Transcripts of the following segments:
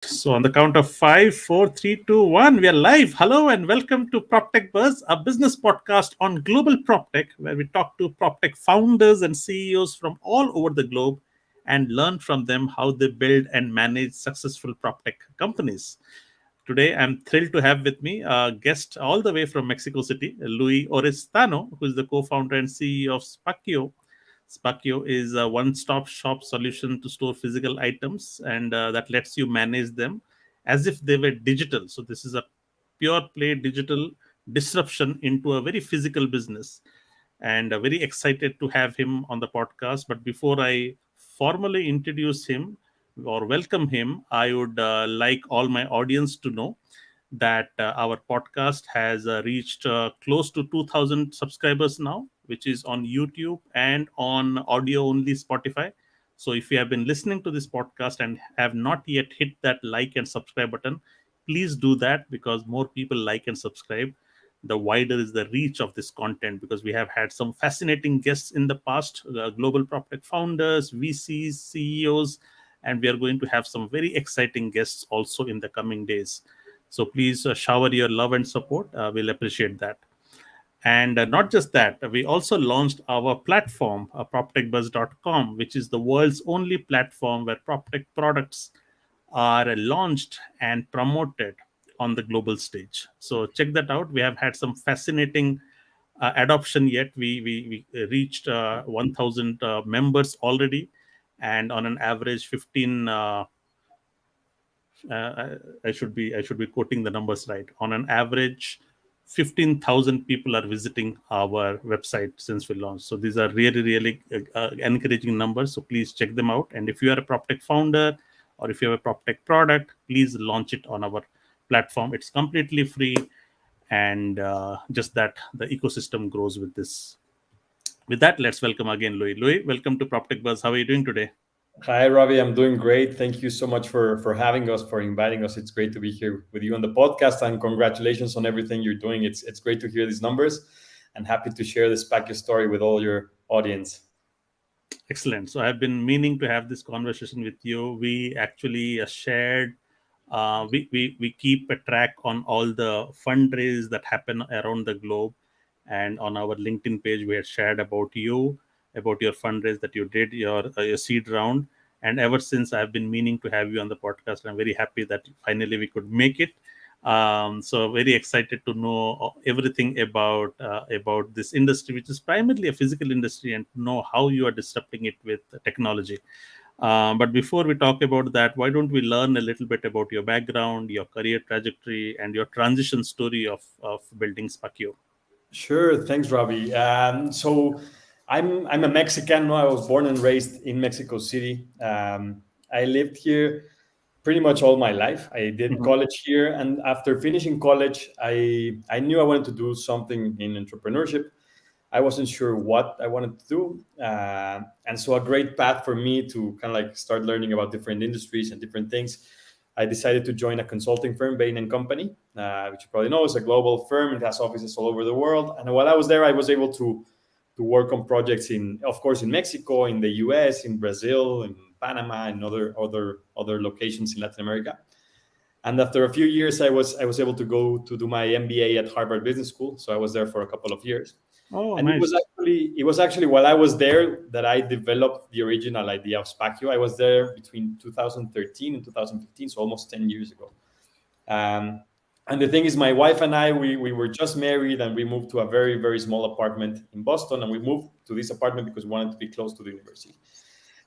So, on the count of five, four, three, two, one, we are live. Hello and welcome to PropTechBuzz, a business podcast on global PropTech, where we talk to PropTech founders and CEOs from all over the globe and learn from them how they build and manage successful PropTech companies. Today, I'm thrilled to have with me a guest all the way from Mexico City, Louis Orestano, who is the co-founder and CEO of Spakio. Spakio is a one-stop shop solution to store physical items and that lets you manage them as if they were digital. So this is a pure play digital disruption into a very physical business. And very excited to have him on the podcast. But before I formally introduce him or welcome him, I would like all my audience to know that our podcast has reached close to 2000 subscribers now, which is on YouTube and on audio only Spotify. So if you have been listening to this podcast and have not yet hit that like and subscribe button, please do that, because more people like and subscribe, the wider is the reach of this content, because we have had some fascinating guests in the past, global PropTech founders, VCs, CEOs, and we are going to have some very exciting guests also in the coming days. So please shower your love and support. We'll appreciate that. And not just that, we also launched our platform, proptechbuzz.com, which is the world's only platform where PropTech products are launched and promoted on the global stage. So check that out. We have had some fascinating adoption yet. We reached 1,000 members already, and on an average 15 I should be quoting the numbers right. On an average, 15,000 people are visiting our website since we launched. So these are really encouraging numbers. So please check them out. And if you are a PropTech founder or if you have a PropTech product, please launch it on our platform. It's completely free, and just that the ecosystem grows with this. With that, let's welcome again Louis. Louis, welcome to PropTech Buzz. How are you doing today? Hi, Robbie. I'm doing great. Thank you so much for having us, for inviting us. It's great to be here with you on the podcast, and congratulations on everything you're doing. It's great to hear these numbers, and happy to share this Spakio story with all your audience. Excellent. So I've been meaning to have this conversation with you. We actually shared, we keep a track on all the fundraise that happen around the globe. And on our LinkedIn page, we had shared about you, about your fundraise that you did, your seed round. And ever since, I've been meaning to have you on the podcast. I'm very happy that finally we could make it. So very excited to know everything about this industry, which is primarily a physical industry, and to know how you are disrupting it with technology. But before we talk about that, why don't we learn a little bit about your background, your career trajectory, and your transition story of building Spakio? Sure. Thanks, Robbie. So I'm a Mexican. No, I was born and raised in Mexico City. I lived here pretty much all my life. I did Mhm. college here, and after finishing college, I knew I wanted to do something in entrepreneurship. I wasn't sure what I wanted to do, and so a great path for me to kind of like start learning about different industries and different things. I decided to join a consulting firm, Bain and Company, which you probably know is a global firm. It has offices all over the world. And while I was there, I was able to work on projects in, of course, in Mexico, in the US, in Brazil, in Panama, and other locations in Latin America. And after a few years, I was able to go to do my MBA at Harvard Business School. So I was there for a couple of years. Oh, And nice. it was actually while I was there that I developed the original idea of Spakio. I was there between 2013 and 2015, so almost 10 years ago. Um, and the thing is, my wife and I, we were just married, and we moved to a very small apartment in Boston. And we moved to this apartment because we wanted to be close to the university.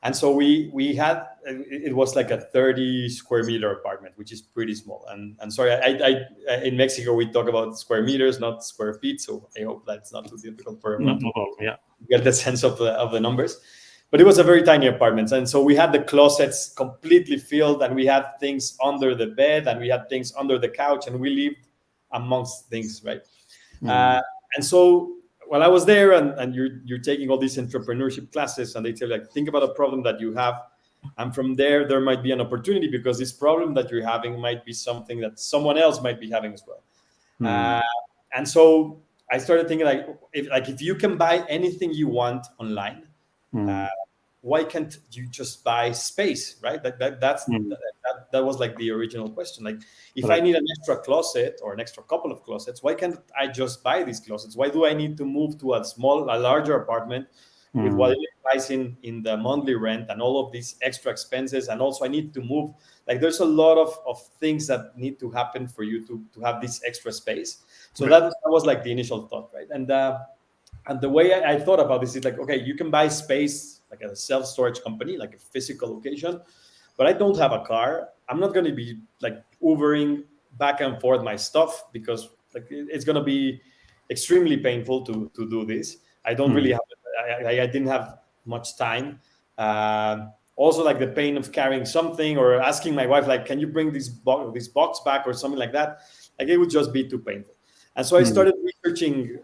And so we had, it was like a 30 square meter apartment, which is pretty small. And sorry, I in Mexico we talk about square meters, not square feet. So I hope that's not too difficult for No, everyone to no problem. Yeah. get the sense of the numbers. But it was a very tiny apartment, and so we had the closets completely filled, and we had things under the bed, and we had things under the couch, and we lived amongst things, right? Mm. Uh, and so while I was there, and you're taking all these entrepreneurship classes, and they tell you, like, think about a problem that you have, and from there might be an opportunity, because this problem that you're having might be something that someone else might be having as well. Mm. Uh, and so I started thinking, like, if you can buy anything you want online, uh, Mm. why can't you just buy space, right? That was like the original question. Like, if I Right. need an extra closet or an extra couple of closets, why can't I just buy these closets? Why do I need to move to a larger apartment with what it implies in the monthly rent and all of these extra expenses? And also I need to move. Like, there's a lot of things that need to happen for you to have this extra space. So Right. that was like the initial thought, right? And the way I thought about this is like, okay, you can buy space like a self-storage company, like a physical location, but I don't have a car. I'm not going to be like Ubering back and forth my stuff, because like it's going to be extremely painful to do this. I don't really have, I didn't have much time. Also, like the pain of carrying something or asking my wife, like, can you bring this box back or something like that? Like, it would just be too painful. And so I started researching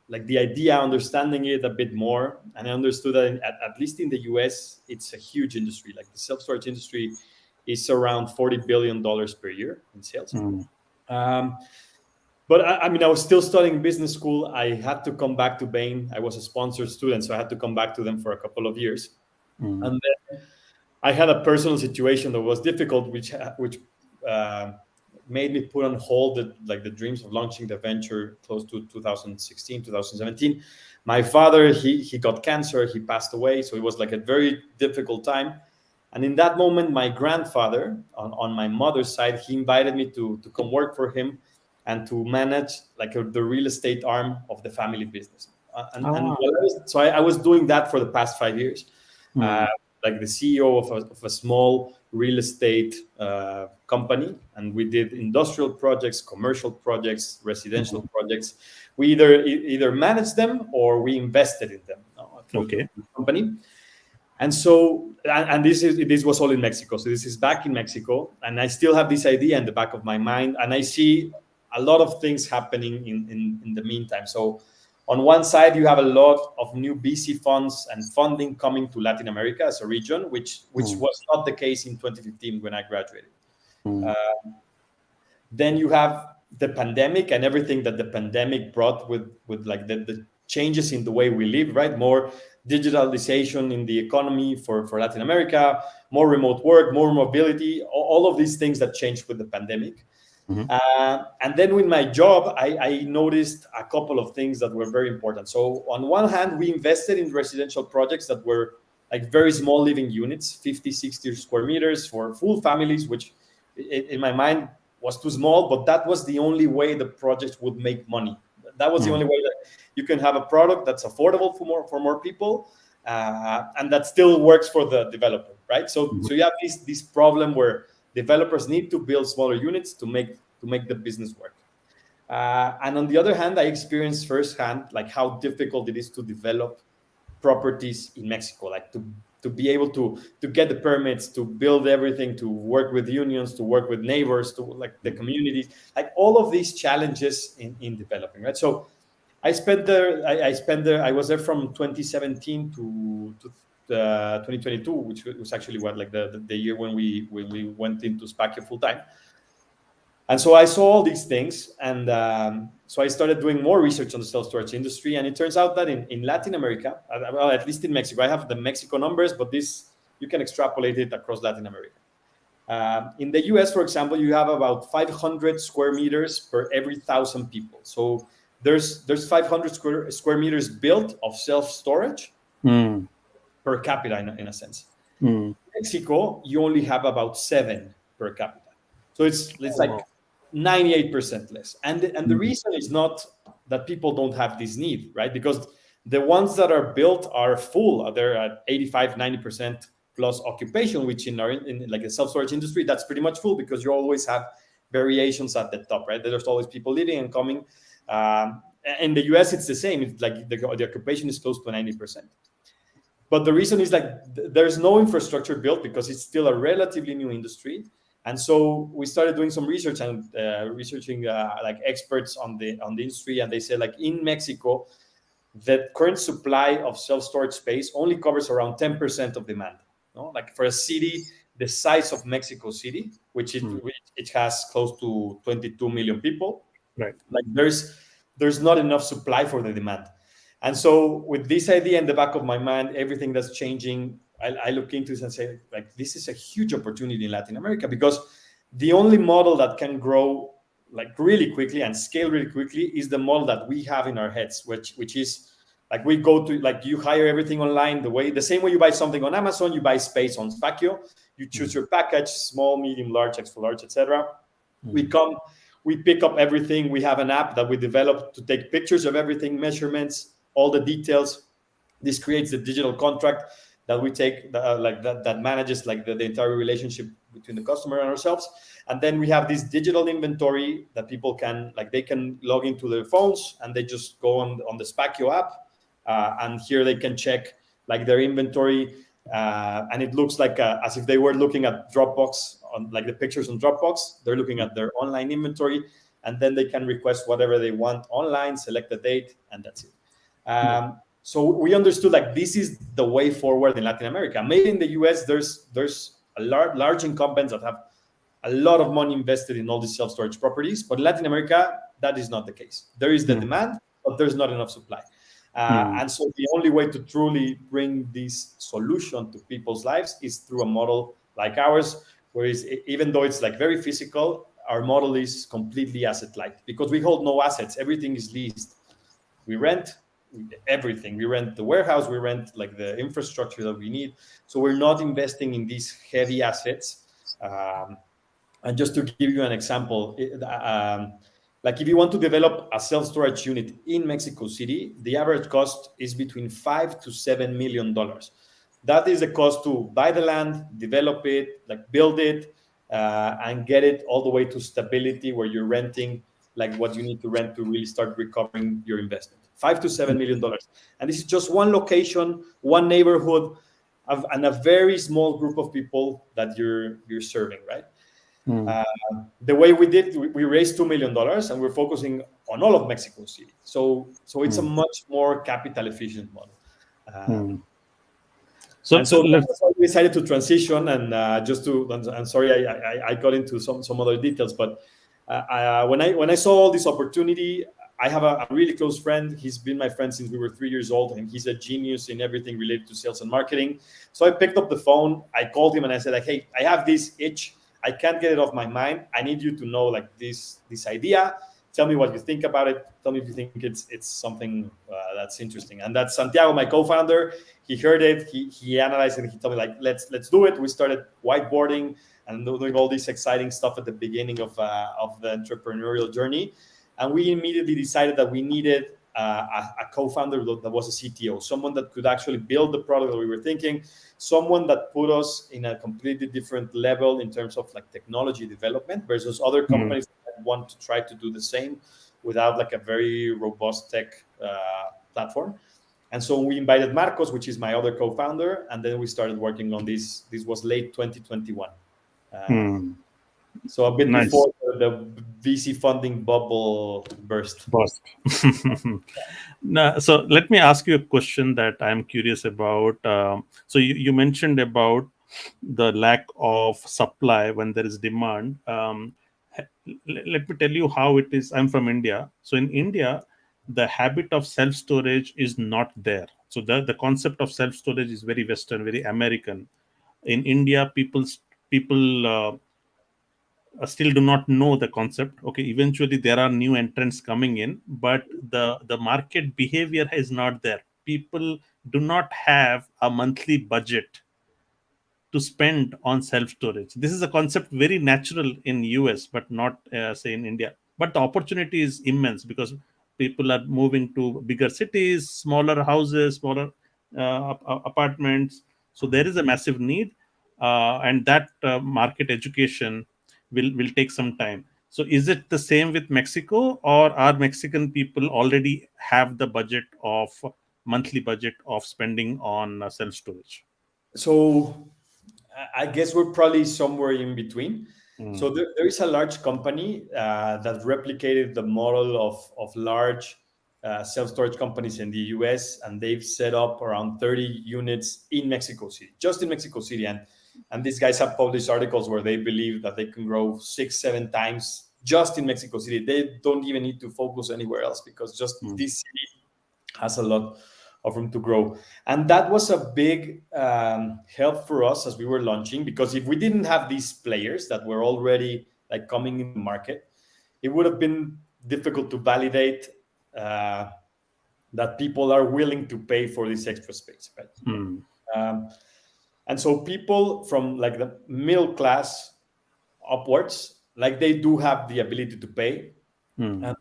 like the idea, understanding it a bit more, and I understood that at least in the US, it's a huge industry. Like, the self-storage industry is around $40 billion per year in sales. Um, but I mean, I was still studying business school. I had to come back to Bain. I was a sponsored student, so I had to come back to them for a couple of years. And then I had a personal situation that was difficult, which made me put on hold the dreams of launching the venture close to 2016, 2017. My father, he got cancer, he passed away, so it was like a very difficult time. And in that moment, my grandfather, on my mother's side, he invited me to come work for him and to manage like the real estate arm of the family business. So I was doing that for the past 5 years. Like the CEO of a small real estate company, and we did industrial projects, commercial projects, residential projects. We either managed them or we invested in them through the company. And so, and this was all in Mexico. So this is back in Mexico, and I still have this idea in the back of my mind, and I see a lot of things happening in the meantime. So on one side, you have a lot of new VC funds and funding coming to Latin America as a region, which was not the case in 2015 when I graduated. Then you have the pandemic and everything that the pandemic brought with like the changes in the way we live, right? More digitalization in the economy for Latin America, more remote work, more mobility, all of these things that changed with the pandemic. And then with my job, I noticed a couple of things that were very important. So on one hand, we invested in residential projects that were like very small living units, 50, 60 square meters for full families, which in my mind was too small, but that was the only way the project would make money. That was the only way that you can have a product that's affordable for more people, and that still works for the developer, right? So you have this problem where developers need to build smaller units to make the business work. And on the other hand, I experienced firsthand like how difficult it is to develop properties in Mexico, like to be able to get the permits, to build everything, to work with unions, to work with neighbors, to like the communities, like all of these challenges in developing, right? So I was there from 2017 to 2022, which was actually what the year when we went into Spakio full time. And so I saw all these things, and so I started doing more research on the self-storage industry. And it turns out that in Latin America, well, at least in Mexico, I have the Mexico numbers, but this you can extrapolate it across Latin America. In the US, for example, you have about 500 square meters per every 1,000 people. So there's 500 square meters built of self-storage per capita in a sense. In Mexico, you only have about 7 per capita. So it's like 98% less. And the reason is not that people don't have this need, right? Because the ones that are built are full. They're at 85, 90% plus occupation, which in like the self-storage industry, that's pretty much full, because you always have variations at the top, right? There's always people leaving and coming. In the US, it's the same. It's like the occupation is close to 90%. But the reason is like there's no infrastructure built because it's still a relatively new industry. And so we started doing some research and researching like experts on the industry, and they said like in Mexico, the current supply of self-storage space only covers around 10% of demand. No? Like for a city the size of Mexico City, which it has close to 22 million people, Right. like there's not enough supply for the demand. And so with this idea in the back of my mind, everything that's changing I look into this and say, like, this is a huge opportunity in Latin America, because the only model that can grow like really quickly and scale really quickly is the model that we have in our heads, which is like, we go to, like, you hire everything online, the same way you buy something on Amazon, you buy space on Spakio, you choose your package, small, medium, large, extra large, etc. We come, we pick up everything. We have an app that we developed to take pictures of everything, measurements, all the details. This creates the digital contract that we take, that manages like the entire relationship between the customer and ourselves. And then we have this digital inventory that people can, like, they can log into their phones and they just go on the Spakio app, and here they can check like their inventory, and it looks like as if they were looking at Dropbox, on like the pictures on Dropbox. They're looking at their online inventory, and then they can request whatever they want online, select the date, and that's it. So we understood like this is the way forward in Latin America. Maybe in the US, there's a large incumbents that have a lot of money invested in all these self-storage properties, but in Latin America, that is not the case. There is the demand, but there's not enough supply. And so the only way to truly bring this solution to people's lives is through a model like ours, where even though it's like very physical, our model is completely asset light, because we hold no assets. Everything is leased. We rent everything. We rent the warehouse. We rent like the infrastructure that we need. So we're not investing in these heavy assets. And just to give you an example, like if you want to develop a self-storage unit in Mexico City, the average cost is between $5 to $7 million. That is the cost to buy the land, develop it, like build it, and get it all the way to stability, where you're renting like what you need to rent to really start recovering your investment. $5 to $7 million, and this is just one location, one neighborhood, and a very small group of people that you're serving, right? The way we did, we raised $2 million, and we're focusing on all of Mexico City. So it's a much more capital efficient model. So that's why we decided to transition. And I'm sorry, I got into some other details, but when I saw all this opportunity, I have a really close friend. He's been my friend since we were 3 years old, and he's a genius in everything related to sales and marketing. So I picked up the phone, I called him, and I said, like, hey, I have this itch. I can't get it off my mind. I need you to know like this idea. Tell me what you think about it. Tell me if you think it's something that's interesting. And that's Santiago, my co-founder. He heard it. He analyzed it. And he told me like, let's do it. We started whiteboarding and doing all this exciting stuff at the beginning of the entrepreneurial journey. And we immediately decided that we needed a co-founder that was a CTO, someone that could actually build the product that we were thinking, someone that put us in a completely different level in terms of like technology development versus other companies that want to try to do the same without like a very robust tech platform. And so we invited Marcos, which is my other co-founder, and then we started working on this. This was late 2021. So a bit before the VC funding bubble burst. Now, so let me ask you a question that I'm curious about. So you mentioned about the lack of supply when there is demand. Let me tell you how it is. I'm from India. So in India, the habit of self-storage is not there. So the concept of self-storage is very Western, very American. In India, people still do not know the concept. Okay, eventually there are new entrants coming in, but the market behavior is not there. People do not have a monthly budget to spend on self storage. This is a concept very natural in US, but not say in India. But the opportunity is immense because people are moving to bigger cities, smaller houses, smaller apartments. So there is a massive need, and that market education will take some time. So is it the same with Mexico, or are Mexican people already have the budget of monthly budget of spending on self storage? So I guess we're probably somewhere in between. So there is a large company that replicated the model of large self-storage companies in the US, and they've set up around 30 units in Mexico City, just in Mexico City. And these guys have published articles where they believe that they can grow 6-7 times just in Mexico City. They don't even need to focus anywhere else because just this city has a lot of room to grow. And that was a big help for us as we were launching, because if we didn't have these players that were already like coming in the market, it would have been difficult to validate uh, that people are willing to pay for this extra space, right? Um, and so people from like the middle class upwards, like they do have the ability to pay. And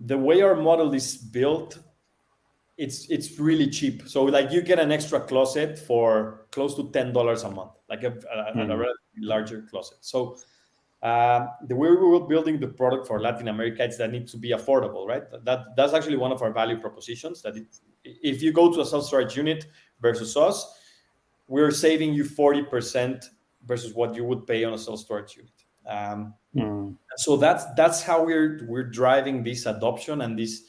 the way our model is built, it's really cheap. So like you get an extra closet for close to $10 a month, like a relatively larger closet. So the way we were building the product for Latin America, it's that needs to be affordable, right? That's actually one of our value propositions. That if you go to a self-storage unit versus us, we're saving you 40% versus what you would pay on a self-storage unit. So that's how we're driving this adoption and this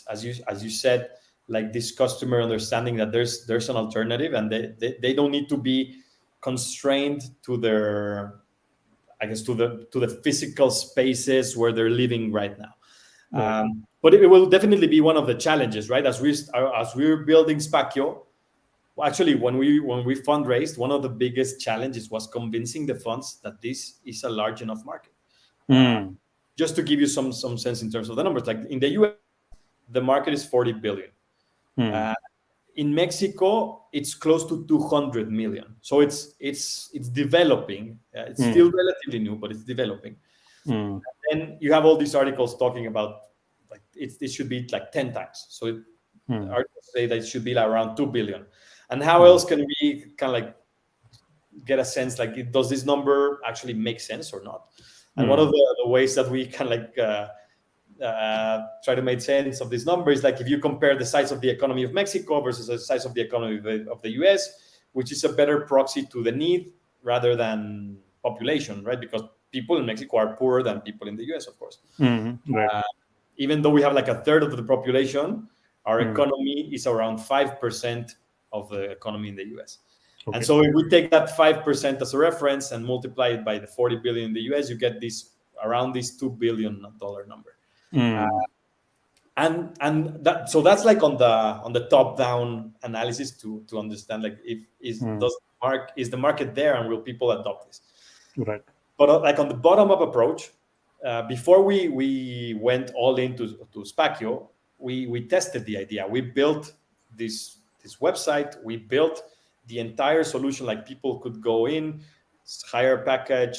as you said, like this customer understanding that there's an alternative, and they don't need to be constrained to their, I guess, to the physical spaces where they're living right now. But it will definitely be one of the challenges, right? As we're building Spakio, actually, when we fundraised, one of the biggest challenges was convincing the funds that this is a large enough market. Just to give you some sense in terms of the numbers, like in the US, the market is 40 billion. In Mexico, it's close to 200 million. So it's developing. It's still relatively new, but it's developing. And then you have all these articles talking about like it should be like 10 times. So articles say that it should be like around 2 billion. And how else can we kind of like get a sense, like, does this number actually make sense or not? And one of the ways that we can like try to make sense of this number is like if you compare the size of the economy of Mexico versus the size of the economy of the US, which is a better proxy to the need rather than population, right? Because people in Mexico are poorer than people in the US, of course. Right. Even though we have like a third of the population, our economy is around 5% of the economy in the US. And so if we take that 5% as a reference and multiply it by the 40 billion in the US, you get this around this $2 billion number. And that, so that's like on the top down analysis to understand like is the market there and will people adopt this? Right. But like on the bottom up approach, before we went all into Spakio, we tested the idea. We built this website. We built the entire solution. Like people could go in, hire a package,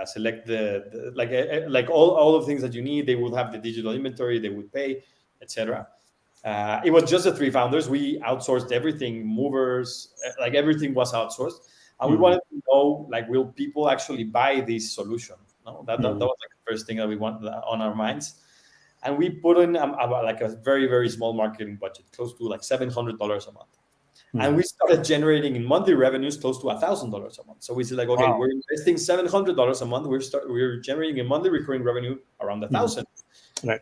select the like all of the things that you need. They would have the digital inventory. They would pay, etc. It was just the three founders. We outsourced everything, movers, like everything was outsourced. And we wanted to know, like, will people actually buy this solution? No, that was like the first thing that we want on our minds. And we put in like a very, very small marketing budget, close to like $700 a month. And we started generating in monthly revenues close to $1,000 a month. So we said like, okay, we're investing $700 a month. We're generating a monthly recurring revenue around 1,000. Right.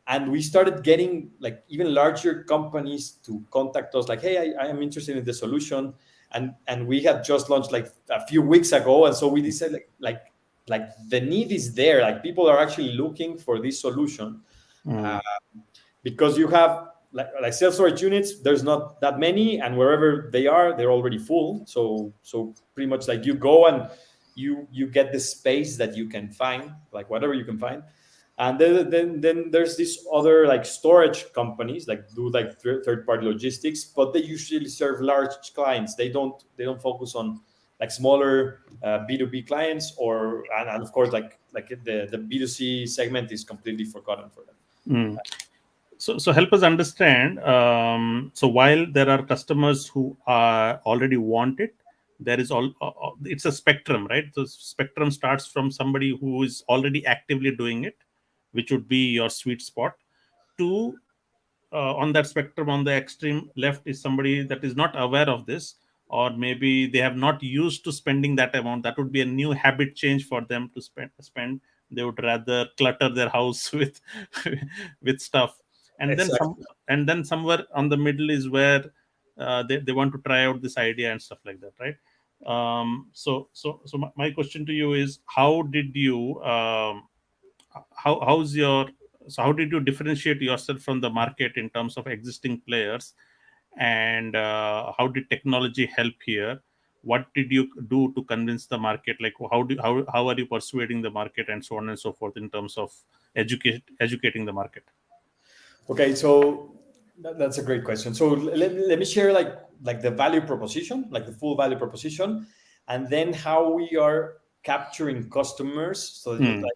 And we started getting like even larger companies to contact us like, hey, I am interested in the solution. And we had just launched like a few weeks ago. And so we decided like the need is there. Like people are actually looking for this solution because you have like self-storage units, there's not that many, and wherever they are, they're already full. So pretty much like you go and you get the space that you can find, like whatever you can find. And then there's these other like storage companies like do like third-party logistics, but they usually serve large clients. They don't focus on like smaller B2B clients, and of course like the B2C segment is completely forgotten for them. So help us understand. So while there are customers who already want it, there is it's a spectrum, right? The spectrum starts from somebody who is already actively doing it, which would be your sweet spot, to on that spectrum on the extreme left is somebody that is not aware of this, or maybe they have not used to spending that amount. That would be a new habit change for them to spend. They would rather clutter their house with with stuff. And Exactly. then somewhere on the middle is where they want to try out this idea and stuff like that, right? My question to you is, how did you how's your so how did you differentiate yourself from the market in terms of existing players, and how did technology help here? What did you do to convince the market? Like how are you persuading the market, and so on and so forth, in terms of educating the market? Okay, so that's a great question. So let me share like the value proposition, like the full value proposition, and then how we are capturing customers. So Hmm. like,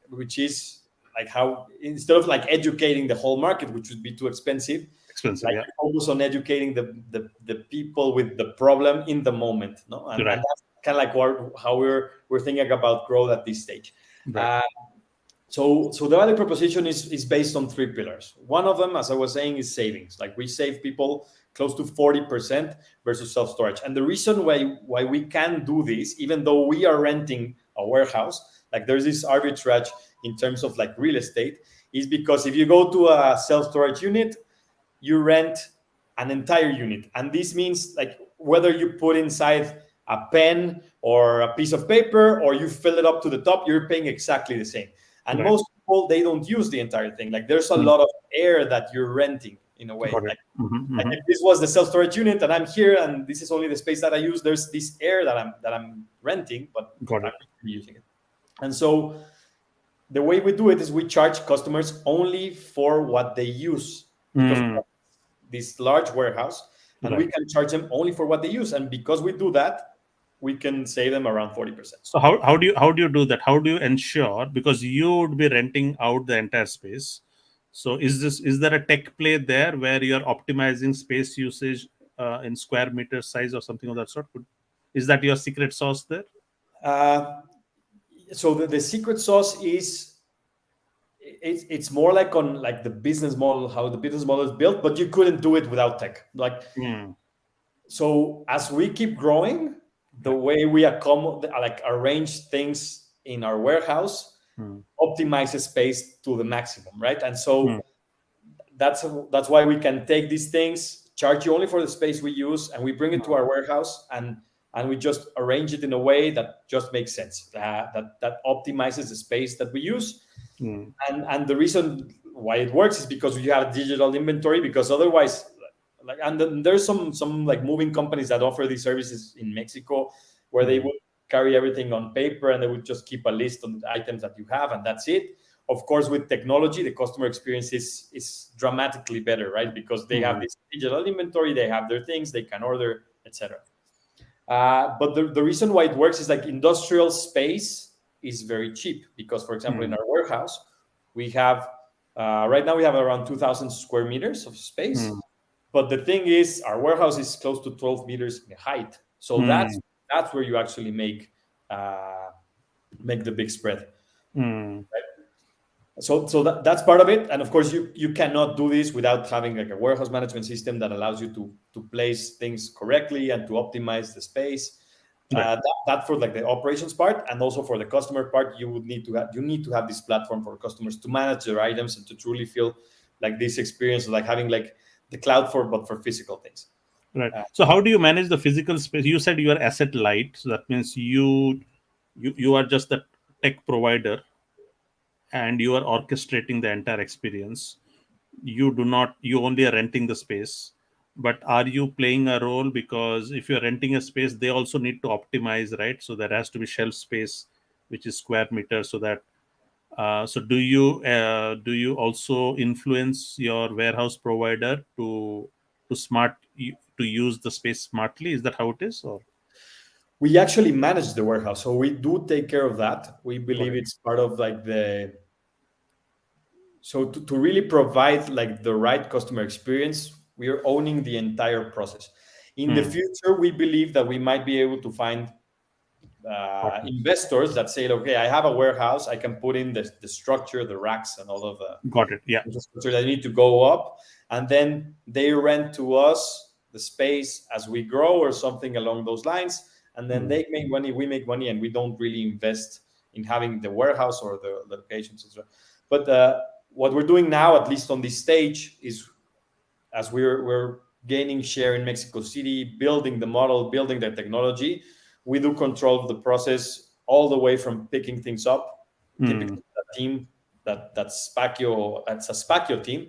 which is like how instead of like educating the whole market, which would be too expensive, Expensive, like yeah. focus on educating the people with the problem in the moment, no? And Right, that's kind of like how we're thinking about growth at this stage. right, Uh, so the value proposition is based on three pillars. One of them, as I was saying, is savings. Like we save people close to 40% versus self storage. And the reason why we can do this, even though we are renting a warehouse, like there's this arbitrage in terms of like real estate, is because if you go to a self storage unit, you rent an entire unit. And this means like whether you put inside a pen or a piece of paper or you fill it up to the top, you're paying exactly the same. And right. most people, they don't use the entire thing. Like there's a Hmm. lot of air that you're renting in a way. Got it. Like if this was the self-storage unit and I'm here and this is only the space that I use, there's this air that I'm renting, but Got I'm it. using it. And so the way we do it is we charge customers only for what they use because we Hmm. have this large warehouse and we Right. can charge them only for what they use. And because we do that, we can save them around 40%. So how do you do that? How do you ensure, because you would be renting out the entire space? So is there a tech play there where you're optimizing space usage in square meter size or something of that sort? Is that your secret sauce there? Uh, so the secret sauce is it's more like on like the business model, how the business model is built, but you couldn't do it without tech. Like Hmm. so as we keep growing, the Right. way we accommodate like arrange things in our warehouse Hmm. optimizes space to the maximum, right? And Hmm. so that's why we can take these things, charge you only for the space we use, and we bring it to our warehouse and we just arrange it in a way that just makes sense, that optimizes the space that we use. Hmm. And the reason why it works is because you have digital inventory, because otherwise like and then there's some like moving companies that offer these services in Mexico where they Hmm. would carry everything on paper and they would just keep a list of the items that you have and that's it. Of course, with technology, the customer experience is dramatically better, right? Because they have Hmm. this digital inventory, they have their things, they can order, etc. But the reason why it works is like industrial space is very cheap because, for example, in Hmm. our warehouse, we have right now we have around 2,000 square meters of space. Hmm. But the thing is, our warehouse is close to 12 meters in height, so Hmm. that's where you actually make the big spread. Hmm. So that's part of it, and of course you cannot do this without having like a warehouse management system that allows you to place things correctly and to optimize the space. Right. That for like the operations part, and also for the customer part, you need to have this platform for customers to manage their items and to truly feel like this experience of like having like the cloud for physical things. Right. Uh, So how do you manage the physical space? You said you are asset light, so that means you are just the tech provider, and you are orchestrating the entire experience. You only are renting the space, but are you playing a role? Because if you're renting a space, they also need to optimize, right? So there has to be shelf space, which is square meter, so that so do you also influence your warehouse provider to use the space smartly? Is that how it is, or? we actually manage the warehouse, so we do take care of that. We Got believe it. it's part of like the so to really provide like the right customer experience, we are owning the entire process. In the Hmm. future, we believe that we might be able to find Partners. investors that say, okay, I have a warehouse, I can put in the structure, the racks, and all of the Got it. Yeah. infrastructure that need to go up, and then they rent to us the space as we grow or something along those lines, and then Hmm. they make money, we make money, and we don't really invest in having the warehouse or the locations, etc. But what we're doing now, at least on this stage, is as we're gaining share in Mexico City, building the model, building the technology, we do control the process all the way from picking things up. Hmm. Typically, a team that's Spakio, that's a Spakio team,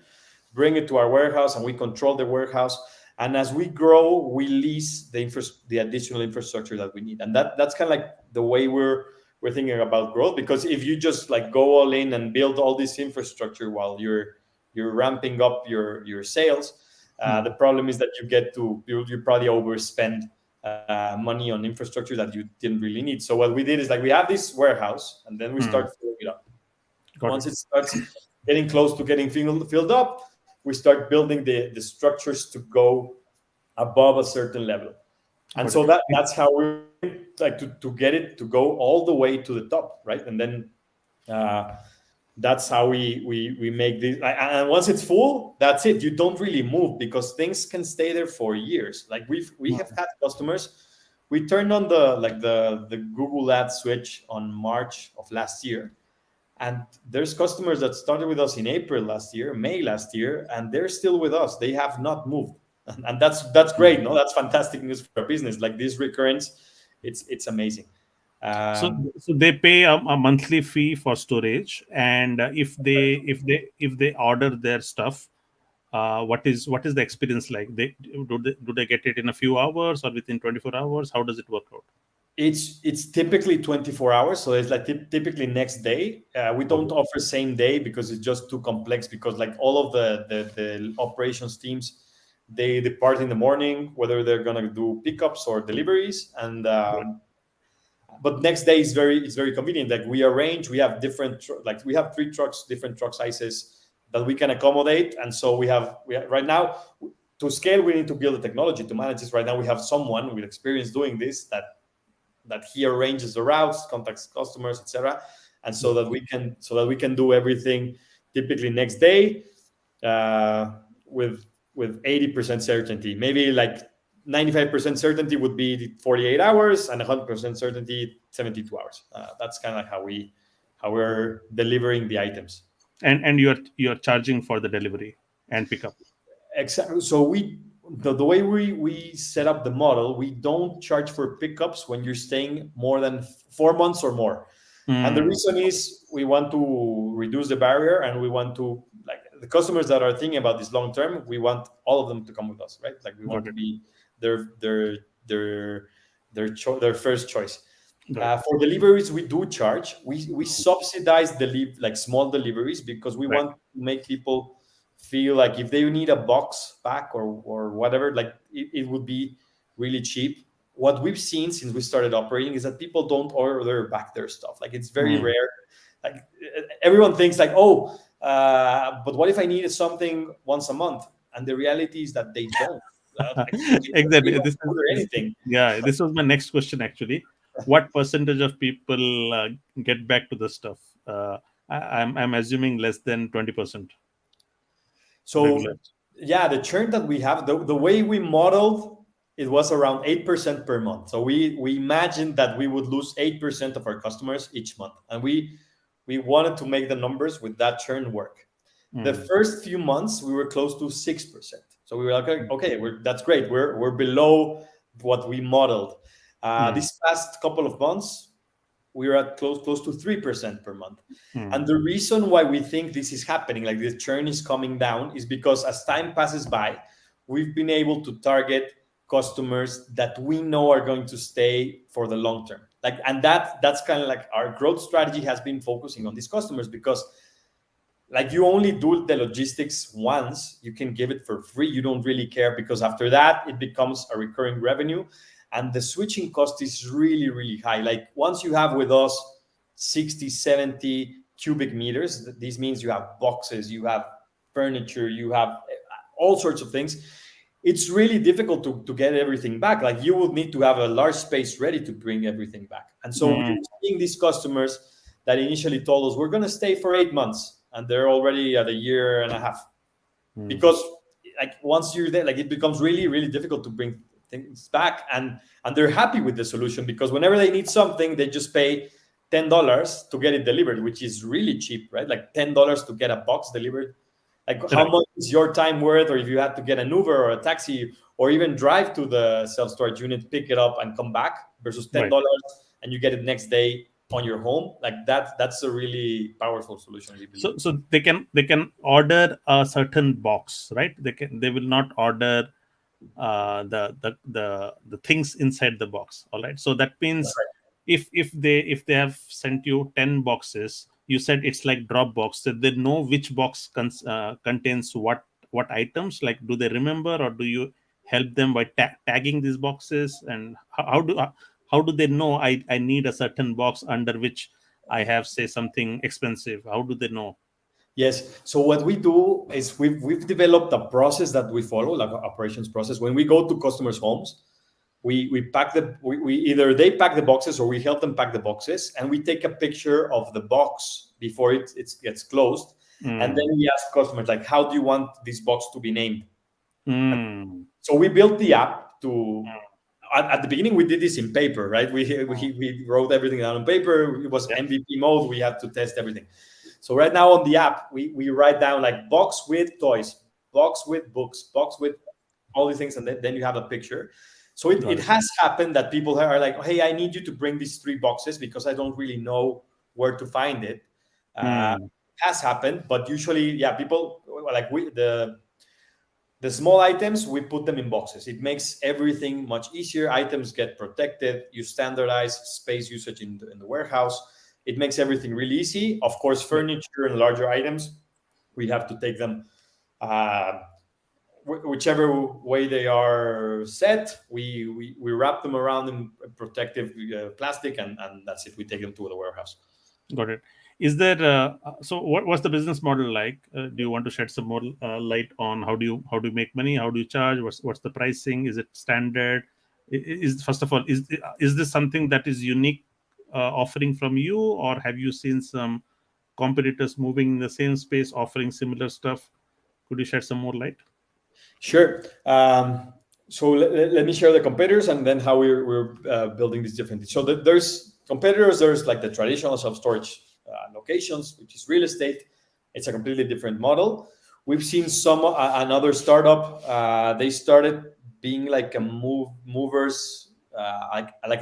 bring it to our warehouse, and we control the warehouse. And as we grow, we lease the additional infrastructure that we need, and that's kind of like the way we're thinking about growth. Because if you just like go all in and build all this infrastructure while you're ramping up your sales, the problem is that you probably overspend money on infrastructure that you didn't really need. So what we did is like we have this warehouse, and then we start filling it up. Got it. Once it starts getting close to getting filled up, we start building the structures to go above a certain level. And Got so it. that's how we're like to get it to go all the way to the top, right? And then that's how we make this. And once it's full, that's it. You don't really move because things can stay there for years. Like we have had customers. We turned on the Google Ads switch on March of last year, and there's customers that started with us in April last year, May last year, and they're still with us. They have not moved, and that's great. No, that's fantastic news for a business like this recurrence. It's amazing. So, Um, so they pay a monthly fee for storage, and if they order their stuff, what is the experience like? Do they get it in a few hours or within 24 hours? How does it work out? it's typically 24 hours, so it's like typically next day. We don't Okay. offer same day because it's just too complex, because like all of the operations teams, they depart in the morning, whether they're gonna do pickups or deliveries. And Right. but next day is very convenient. Like we arrange, we have like we have 3 trucks, different truck sizes that we can accommodate. And so we have right now, to scale, we need to build the technology to manage this. Right now we have someone with experience doing this, that he arranges the routes, contacts customers, etc., and so that we can do everything typically next day, uh, with 80% certainty. Maybe like 95% certainty would be 48 hours, and 100% certainty 72 hours. That's kind of like how we're delivering the items. And you're charging for the delivery and pickup. Exactly. So the way we set up the model, we don't charge for pickups when you're staying more than 4 months or more. And the Hmm. reason is we want to reduce the barrier, and we want to, like, the customers that are thinking about this long term, we want all of them to come with us, right? Like we want Got to it. be their their their their first choice. Right. For deliveries, we do charge. We subsidize like small deliveries, because we Right. want to make people feel like if they need a box back or whatever, like it would be really cheap. What we've seen since we started operating is that people don't order back their stuff. Like it's very Hmm. rare. Like everyone thinks like, oh, but what if I needed something once a month? And the reality is that they don't. Like they Exactly. don't This is order this. anything. Yeah. This was my next question actually. What percentage of people get back to the stuff? I'm assuming less than 20% So regular. yeah, the churn that we have, the way we modeled, it was around 8% per month. So we imagined that we would lose 8% of our customers each month, and we wanted to make the numbers with that churn work. The Hmm. first few months we were close to 6%. So we were like, okay, that's great. We're below what we modeled. Hmm. This past couple of months, we are at close to 3% per month. Hmm. And the reason why we think this is happening, like the churn is coming down, is because as time passes by, we've been able to target customers that we know are going to stay for the long term. Like, and that's kind of like our growth strategy has been focusing on these customers, because like you only do the logistics once, you can give it for free, you don't really care, because after that it becomes a recurring revenue, and the switching cost is really really high. Like once you have with us 60, 70 cubic meters, this means you have boxes, you have furniture, you have all sorts of things. It's really difficult to get everything back. Like you would need to have a large space ready to bring everything back. And so Hmm. we're seeing these customers that initially told us we're going to stay for 8 months, and they're already at a year and a half, Hmm. because like once you're there, like it becomes really really difficult to bring things back. And they're happy with the solution, because whenever they need something, they just pay $10 to get it delivered, which is really cheap, right? Like $10 to get a box delivered. Like how Right. much is your time worth? Or if you had to get an Uber or a taxi, or even drive to the self-storage unit, pick it up and come back, versus ten Right. dollars and you get it next day on your home, like that's a really powerful solution, we believe. So they can order a certain box, right? They will not order the things inside the box. All right. So that means if they have sent you 10 boxes, you said it's like Dropbox, so they know which box contains what items. Like, do they remember, or do you help them by tagging these boxes? And how do they know I need a certain box under which I have, say, something expensive? How do they know? Yes. So what we do is we've developed a process that we follow, like an operations process. When we go to customers' homes, we pack we either they pack the boxes or we help them pack the boxes, and we take a picture of the box before it gets closed, and then Mm. we ask customers like, how do you want this box to be named? Mm. So we built the app to. At the beginning, we did this in paper, right? We wrote everything down on paper. It was Yeah. MVP mode. We had to test everything. So right now on the app, we write down like box with toys, box with books, box with all these things, and then you have a picture. So it Got it. has happened that people are like, hey, I need you to bring these 3 boxes because I don't really know where to find it. Mm. Has happened, but usually, yeah, people like the small items, we put them in boxes. It makes everything much easier. Items get protected. You standardize space usage in the warehouse. It makes everything really easy. Of course, Yeah. furniture and larger items, we have to take them uh, whichever way they are set. We wrap them around in protective plastic, and that's it. We take them to the warehouse. Got it. Is there so what's the business model like? Do you want to shed some more light on how do you make money? How do you charge? What's the pricing? Is it standard? Is first of all, is this something that is unique offering from you, or have you seen some competitors moving in the same space offering similar stuff? Could you shed some more light? Sure. So let me share the competitors and then how we're building these different things. So there's competitors. There's like the traditional self-storage locations, which is real estate. It's a completely different model. We've seen some another startup. They started being like a movers, like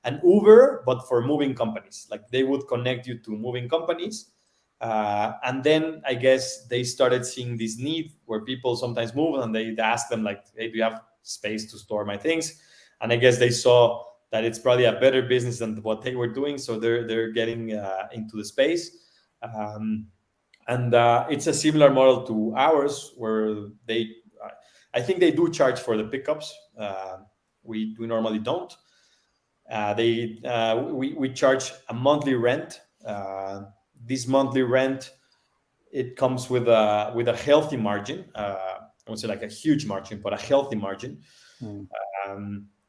an Uber, but for moving companies. Like they would connect you to moving companies, and then I guess they started seeing this need where people sometimes move and they ask them like, "Hey, do you have space to store my things?" And I guess they saw that it's probably a better business than what they were doing, so they're getting into the space. Um, and it's a similar model to ours, where I think they do charge for the pickups. We normally don't. We charge a monthly rent. This monthly rent, it comes with a healthy margin. I won't say like a huge margin, but a healthy margin, Mm.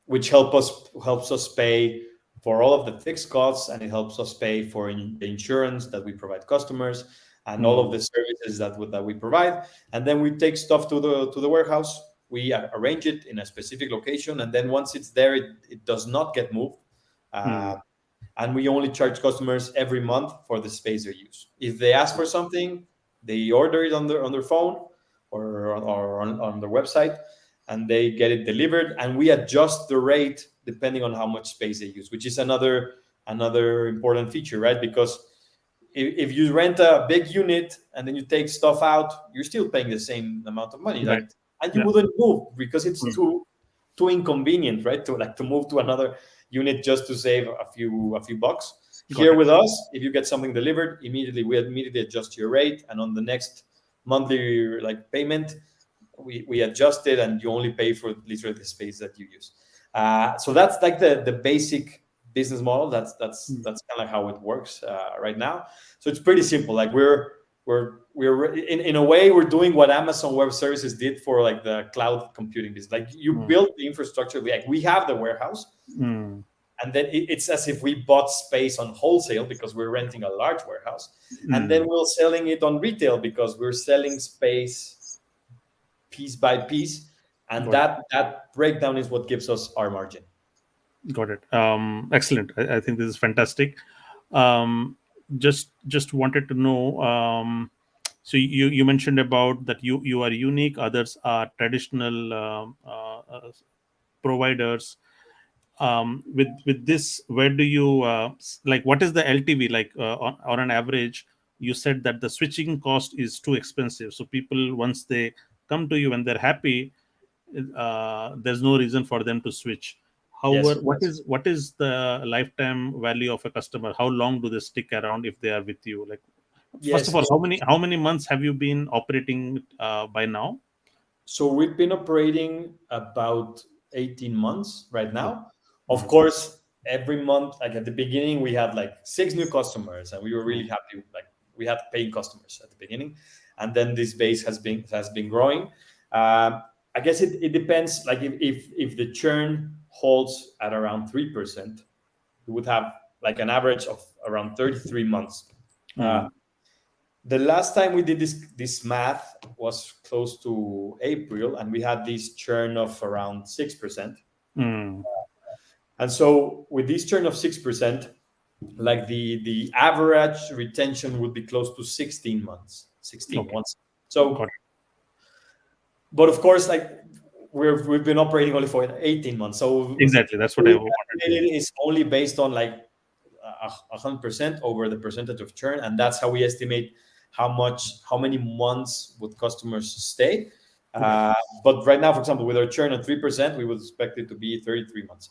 which helps us pay for all of the fixed costs, and it helps us pay for the insurance that we provide customers and all of Mm. the services that we provide. And then we take stuff to the warehouse. We arrange it in a specific location, and then once it's there, it does not get moved. Mm. Uh, and we only charge customers every month for the space they use. If they ask for something, they order it on their phone or on their website, and they get it delivered. And we adjust the rate depending on how much space they use, which is another important feature, right? Because if you rent a big unit and then you take stuff out, you're still paying the same amount of money, Right. like, and you Yeah. wouldn't move because it's Mm. too inconvenient, right? To move to another unit just to save a few bucks. Got Here it. with us, if you get something delivered, we immediately adjust your rate, and on the next monthly like payment, we adjust it, and you only pay for literally the space that you use. So that's like the basic business model. Mm. That's kind of how it works right now. So it's pretty simple. Like we're in a way we're doing what Amazon Web Services did for like the cloud computing business. Like you Mm. build the infrastructure. We have the warehouse, Mm. and then it's as if we bought space on wholesale because we're renting a large warehouse, and then Mm. we're selling it on retail because we're selling space piece by piece, and Got it. that breakdown is what gives us our margin. Got it. Excellent. I think this is fantastic. Um, just wanted to know. So you mentioned about that you are unique. Others are traditional providers. With this, where do you like, what is the LTV like, on an average? You said that the switching cost is too expensive, so people, once they come to you when they're happy, there's no reason for them to switch. However, Yes. what is the lifetime value of a customer? How long do they stick around if they are with you? Like, first of Yes. all, how many months have you been operating by now? So we've been operating about 18 months right Oh, now. Of mm, course, every month, like at the beginning, we had like 6 new customers, and we were mm, really happy. Like we had paying customers at the beginning, and then this base has been growing. I guess it depends. Like if the churn holds at around 3%, we would have like an average of around 33 months. Uh, mm, the last time we did this math was close to April, and we had this churn of around 6%. mm. And so with this churn of 6%, like the average retention would be close to 16 months, 16 Okay, months. got So, but of course, like we've been operating only for 18 months. it. So Exactly, that's what I we wanted to. calculated is only based on like 100% over the percentage of churn, and that's how we estimate how many months would customers stay. Got Uh, but right now, for example, with our churn at 3%, we would expect it to be 33 months.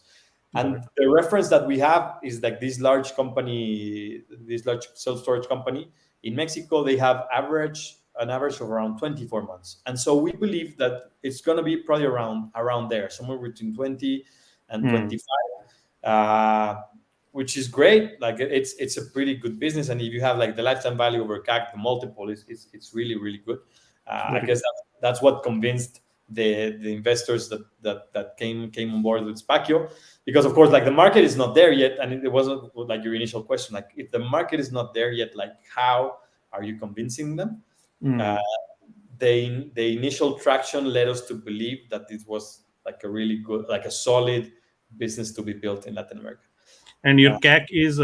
got it. And the reference that we have is like this large company, this large self storage company in Mexico. They have an average of around 24 months, and so we believe that it's going to be probably around there, somewhere between 20 and Mm, 25. Uh, which is great. Like it's a pretty good business, and if you have like the lifetime value over CAC, the multiple is it's really really good. I very guess good. that's what convinced the investors that came on board with Spakio, because of course like the market is not there yet, and it wasn't like your initial question. Like if the market is not there yet, like how are you convincing them? Uh, Mm. the initial traction led us to believe that this was like a really good, like a solid business to be built in Latin America. And your Uh, CAC is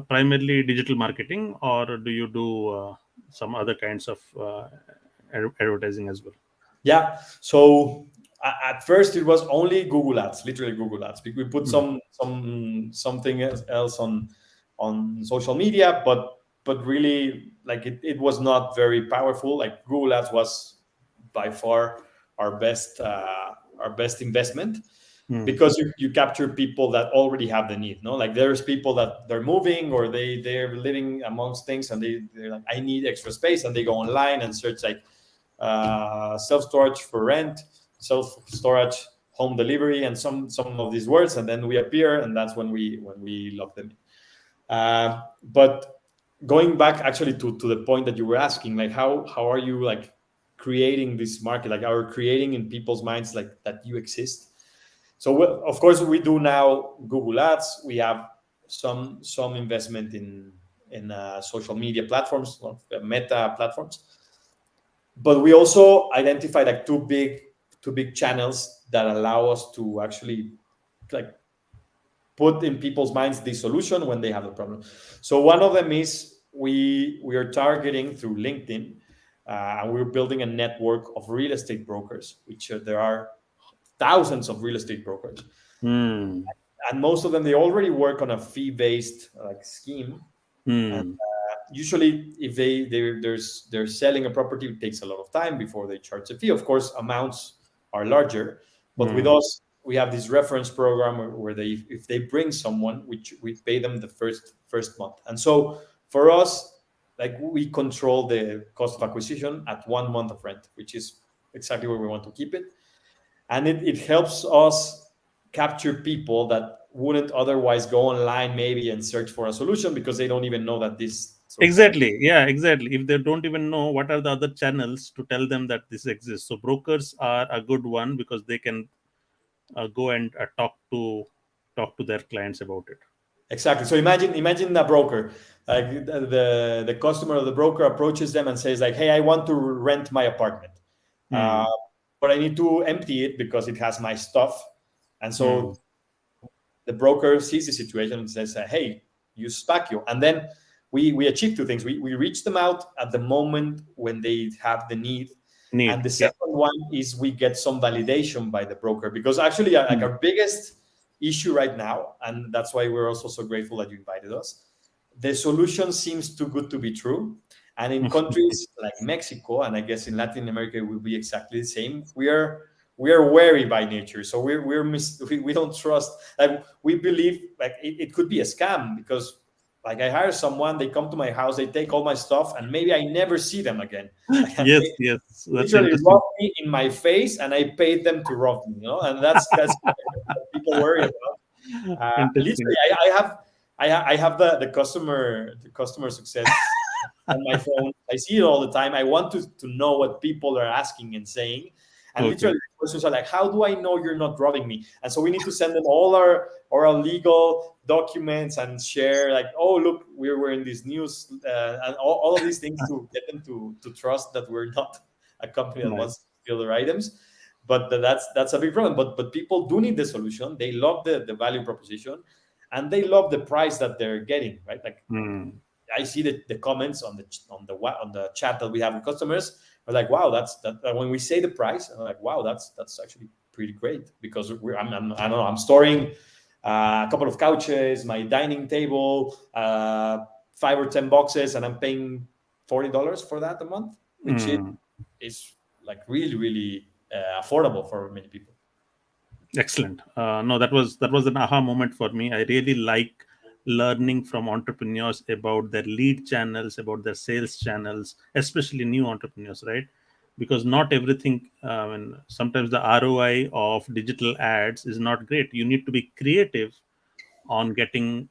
primarily digital marketing, or do you do some other kinds of advertising as well? Yeah. So at first it was only Google Ads, literally Google Ads. We put Mm. something else on social media, but really like it was not very powerful. Like Google Ads was by far our best investment, Mm. because you capture people that already have the need. No, like there's people that they're moving, or they're living amongst things, and they're like, I need extra space, and they go online and search like self storage for rent, self storage, home delivery, and some of these words, and then we appear, and that's when we lock them in. But going back actually to the point that you were asking, like how are you like creating this market, like are creating in people's minds like that you exist? So of course we do now Google Ads. We have some investment in social media platforms, Meta platforms, but we also identify like two big channels that allow us to actually like put in people's minds the solution when they have the problem. So one of them is we are targeting through LinkedIn, and we're building a network of real estate brokers, which there are thousands of real estate brokers, Mm. and most of them they already work on a fee-based like scheme. And Mm. usually if they're selling a property, it takes a lot of time before they charge a fee. Of course amounts are larger, but with Mm. us we have this reference program where they, if they bring someone, which we pay them the first month. And so for us, like we control the cost of acquisition at 1 month of rent, which is exactly where we want to keep it. And it helps us capture people that wouldn't otherwise go online maybe and search for a solution, because they don't even know that this sort of thing. Exactly. Yeah, exactly. If they don't even know what are the other channels to tell them that this exists, so brokers are a good one because they can go and talk to their clients about it. Exactly. So imagine a broker, like the customer of the broker approaches them and says like, hey, I want to rent my apartment, uh, Mm. but I need to empty it because it has my stuff. And Mm. so the broker sees the situation and says, hey, use Spakio. And then we achieve two things. We reach them out at the moment when they have the need. And Need. the Yeah. second one is we get some validation by the broker, because actually like Mm. our biggest issue right now, and that's why we're also so grateful that you invited us. The solution seems too good to be true. And in countries like Mexico, and I guess in Latin America it will be exactly the same, we are wary by nature. So we don't trust, like we believe like it could be a scam, because like I hire someone, they come to my house, they take all my stuff, and maybe I never see them again. Like, and Yes, they yes, that's literally interesting. rob me in my face, and I paid them to rob me, and that's what people worry about. Interesting. Literally, I have the customer success on my phone. I see it all the time. I want to know what people are asking and saying. And Okay. literally, the questions are like, "How do I know you're not robbing me?" And so we need to send them all our legal documents and share, like, "Oh, look, we were in this news," and all of these things to get them to trust that we're not a company that Nice. wants to steal their items. But that's a big problem. But people do need the solution. They love the value proposition, and they love the price that they're getting. Right, like Hmm. I see the comments on the chat that we have with customers are like, wow, that's that. When we say the price, I'm like, wow, that's actually pretty great, because I don't know, I'm storing a couple of couches, my dining table, 5 or 10 boxes, and I'm paying $40 for that a month, which Hmm. is like really really affordable for many people. Excellent. No, that was an aha moment for me. I really like learning from entrepreneurs about their lead channels, about their sales channels, especially new entrepreneurs, right? Because not everything. And sometimes the ROI of digital ads is not great. You need to be creative on getting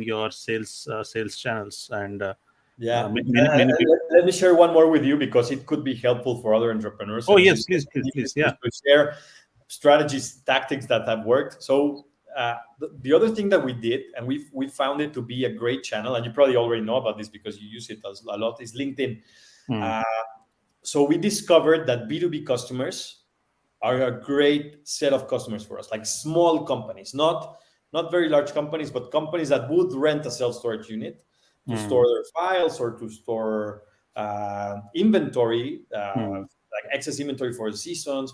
your sales channels, and Yeah. many people. Let me share one more with you, because it could be helpful for other entrepreneurs, Oh and yes, this please, please, please. to Yeah. share strategies, tactics that have worked. So the other thing that we did, and we found it to be a great channel, and you probably already know about this because you use it a lot, is LinkedIn. Hmm. Uh, so we discovered that B2B customers are a great set of customers for us, like small companies, not very large companies, but companies that would rent a self-storage unit to store Hmm. their files or to store inventory, Hmm. like excess inventory for the seasons,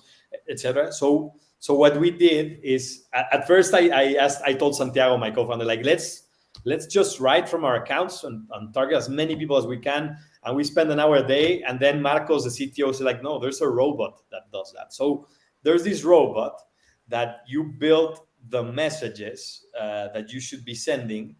etc. So what we did is, at first I told Santiago, my co-founder, like, let's just write from our accounts and target as many people as we can, and we spend an hour a day. And then Marcos, the CTO, said like, no, there's a robot that does that. So there's this robot that you build the messages that you should be sending.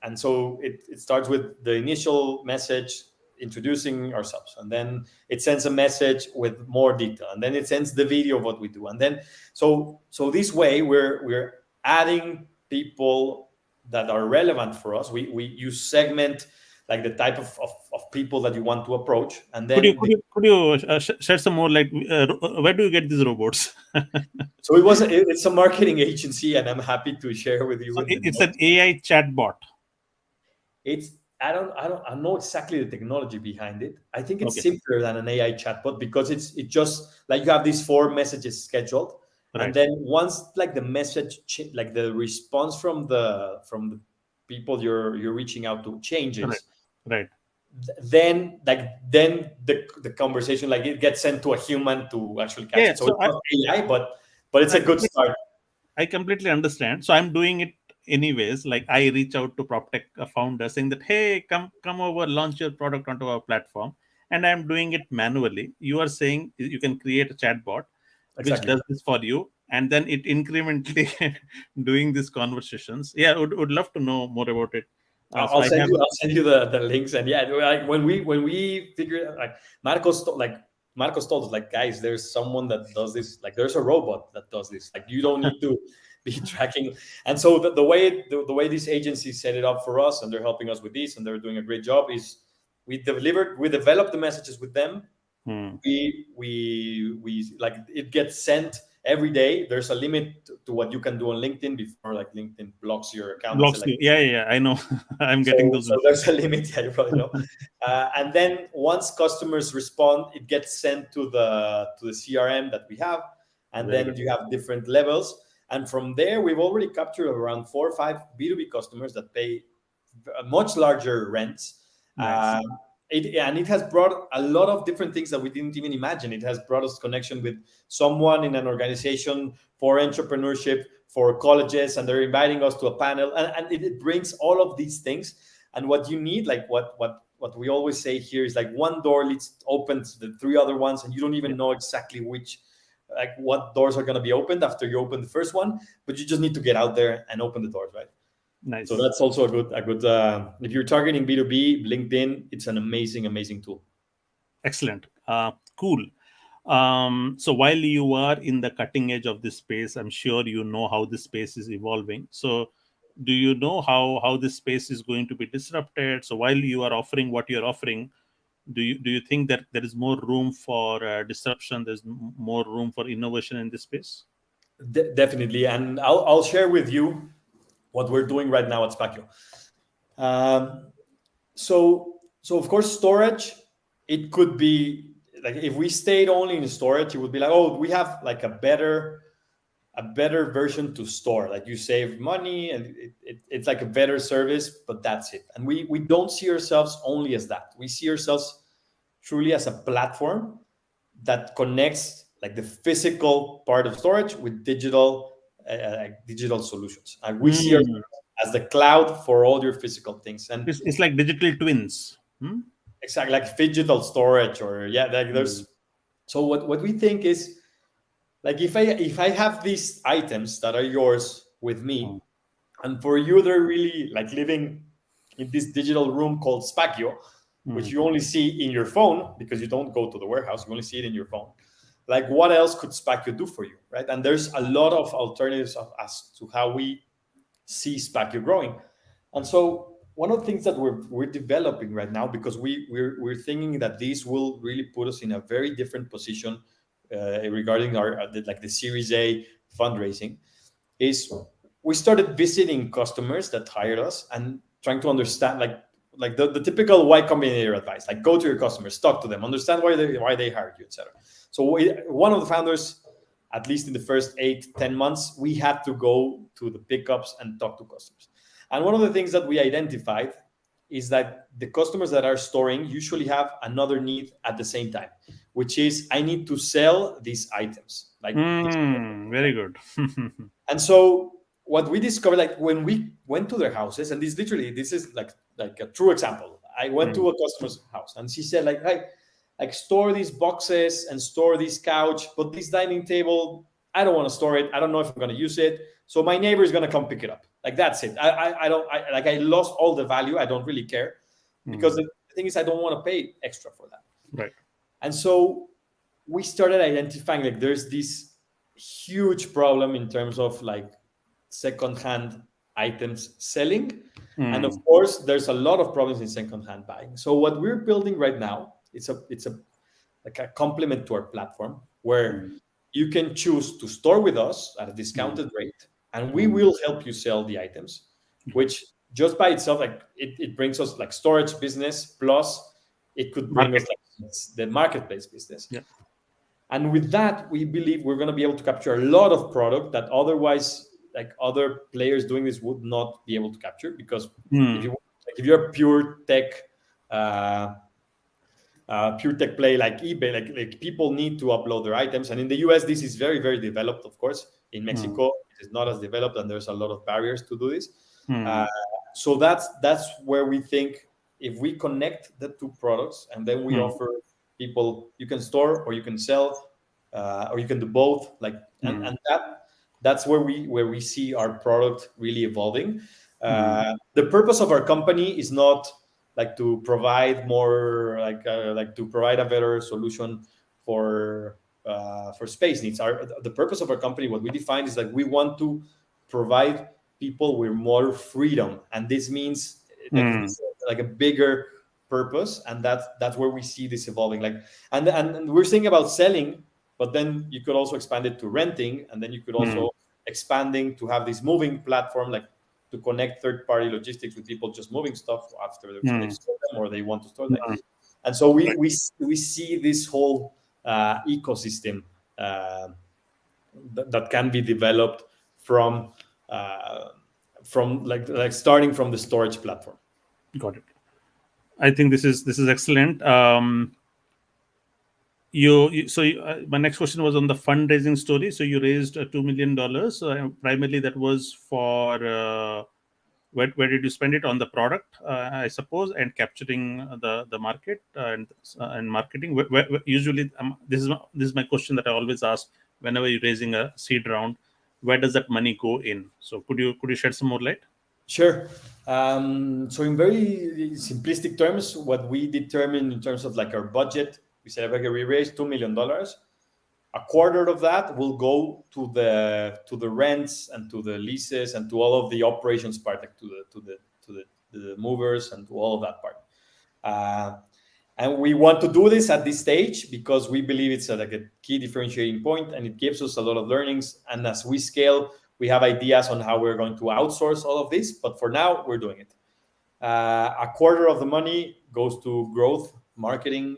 And so it starts with the initial message introducing ourselves, and then it sends a message with more detail, and then it sends the video of what we do. And then so this way we're adding people that are relevant for us. You segment like the type of people that you want to approach, and Could you then could you could you shed some more light? Where do you get these robots? so it's a marketing agency, and I'm happy to share with you So in the it's an notes. AI chatbot. It's I don't know exactly the technology behind it. I think it's Okay, simpler than an AI chatbot, because it just like you have these four messages scheduled, and right, then once like the like the response from the people you're reaching out to right, changes, right. then the conversation, like, it gets sent to a human to actually catch Yeah. it. So So it's not AI, but it's I a good completely, start. I completely understand. So I'm doing it anyways. Like I reach out to PropTech founder saying that, hey, come over, launch your product onto our platform, and I'm doing it manually. You are saying you can create a chatbot which Exactly. does this for you, and then it incrementally doing these conversations. Yeah, would love to know more about it. So I'll I send have you. I'll send you the links. And yeah, like when we figured out, like Marcos told us, like, guys, there's someone that does this. Like, there's a robot that does this. Like, you don't need to be tracking. And so the way this agency set it up for us, and they're helping us with this, and they're doing a great job, is we developed the messages with them. hmm, We like, it gets sent every day. There's a limit to what you can do on LinkedIn before, like, LinkedIn blocks your account and say, blocks like, you. Yeah, yeah, yeah. I know. I'm getting so those so messages. there's a limit. Yeah, you probably know. And then once customers respond, it gets sent to the CRM that we have, and Very then good. you have different levels. And from there, we've already captured around 4 or 5 B2B customers that pay much larger rents. Nice. And it has brought a lot of different things that we didn't even imagine. It has brought us connection with someone in an organization for entrepreneurship, for colleges, and they're inviting us to a panel, and it brings all of these things. And what you need, like what we always say here, is like one door leads opens the three other ones, and you don't even Yeah. know exactly which, like what doors are going to be opened after you open the first one, but you just need to get out there and open the doors, right? So Nice. that's also a good if you're targeting B2B, LinkedIn, it's an amazing tool. Excellent. Cool. So while you are in the cutting edge of this space, I'm sure you know how this space is evolving. So do you know how this space is going to be disrupted? So while you are offering what you're offering, do you think that there is more room for disruption? There's more room for innovation in this space? Definitely, and I'll share with you what we're doing right now at Spakio. Um, so of course, storage, it could be like, if we stayed only in storage, it would be like, oh, we have like a better version to store, like you save money, and it's like a better service, but that's it. And we don't see ourselves only as that. We see ourselves truly as a platform that connects like the physical part of storage with digital solutions, and we see ourselves Hmm. as the cloud for all your physical things. And It's like digital twins. exactly, like digital storage, or yeah, like Hmm. there's. So what we think is, like, if I have these items that are yours with Hmm. me, and for you they're really like living in this digital room called Spakio, which Hmm. you only see in your phone because you don't go to the warehouse, you only see it in your phone. Like, what else could Spakio do for you, right? And there's a lot of alternatives as to how we see Spakio growing. And so one of the things that we're developing right now, because we're thinking that this will really put us in a very different position regarding our like the Series A fundraising, is we started visiting customers that hired us and trying to understand, like the typical Y Combinator advice, like go to your customers, talk to them, understand why they hired you, etc. So one of the founders, at least in the first 8-10 months, we had to go to the pickups and talk to customers. And one of the things that we identified is that the customers that are storing usually have another need at the same time, which is, I need to sell these items. Like this. Very good. And so what we discovered, like when we went to their houses, and this is like a true example. I went Hmm. to a customer's house, and she said, like, hey, like, store these boxes and store this couch, but this dining table, I don't want to store it. I don't know if I'm going to use it. So my neighbor is going to come pick it up. Like, that's it. I don't, like, I lost all the value. I don't really care, because Hmm. the thing is, I don't want to pay extra for that. Right. And so we started identifying, like, there's this huge problem in terms of like secondhand items selling. And of Hmm. course, there's a lot of problems in secondhand buying. So what we're building right now, it's a like a complement to our platform, where Hmm. you can choose to store with us at a Hmm. discounted rate, and we Hmm. will help you sell the items, Got it. which just by itself, like, it brings us like storage business, plus it could bring us Market. like the marketplace business. Yeah. And with that, we believe we're going to be able to capture a lot of product that otherwise, like, other players doing this would not be able to capture. Because if Hmm. you like, if you're a uh, pure tech play like eBay, like people need to upload their items. And in the US, this is very developed. Of course, in Hmm. Mexico, it is not as developed, and there's a lot of barriers to do this. Hmm. Uh, so that's where we think, if we connect the two products, and then we Hmm. offer people, you can store or you can sell, or you can do both, like, Hmm. and that's where we see our product really evolving. Hmm. The purpose of our company is not like to provide more, like to provide a better solution for space needs. The purpose of our company, what we define, is that we want to provide people with more freedom, and this means, like, Hmm. it's like a bigger purpose, and that's where we see this evolving. Like, and we're thinking about selling, but then you could also expand it to renting, and then you could Hmm. also expanding to have this moving platform, like, to connect third-party logistics with people just moving stuff after they've Hmm. stored them, or they want to store them. Hmm. And so we Right. we we see this whole ecosystem that can be developed from uh, like starting from the storage platform. Got it. I think this is excellent. My next question was on the fundraising story. So you raised $2 million. Primarily, that was for where did you spend it on the product, I suppose, and capturing the market and marketing. Usually, this is my question that I always ask whenever you're raising a seed round. Where does that money go in? So could you shed some more light? Sure. So in very simplistic terms, what we determine in terms of like our budget, we said, okay, we raised $2 million. A quarter of that will go to the rents and to the leases and to all of the operations part, like to the movers and to all of that part. Uh, and we want to do this at this stage because we believe it's like a key differentiating point, and it gives us a lot of learnings. And as we scale, we have ideas on how we're going to outsource all of this. But for now, we're doing it. A quarter of the money goes to growth, marketing,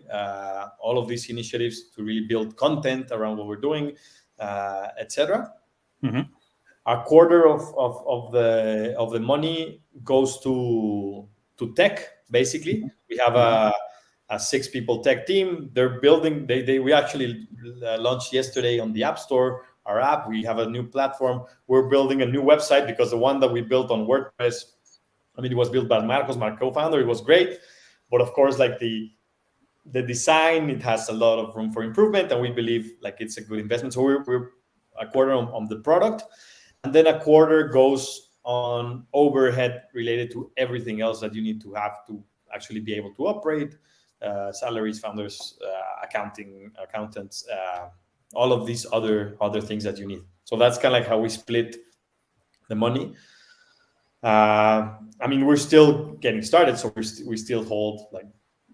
all of these initiatives to really build content around what we're doing, etc. Mm-hmm. A quarter of the money goes to tech. Basically, we have a 6 people tech team. They're building. We actually launched yesterday on the App Store our app. We have a new platform. We're building a new website because the one that we built on WordPress, I mean, it was built by Marcos, my co-founder. It was great, but of course, like the design, it has a lot of room for improvement, and we believe like it's a good investment. So we're a quarter on the product, and then a quarter goes on overhead related to everything else that you need to have to actually be able to operate, salaries, founders, accounting, accountants, all of these other things that you need. So that's kind of like how we split the money. I mean, we're still getting started, so we still hold like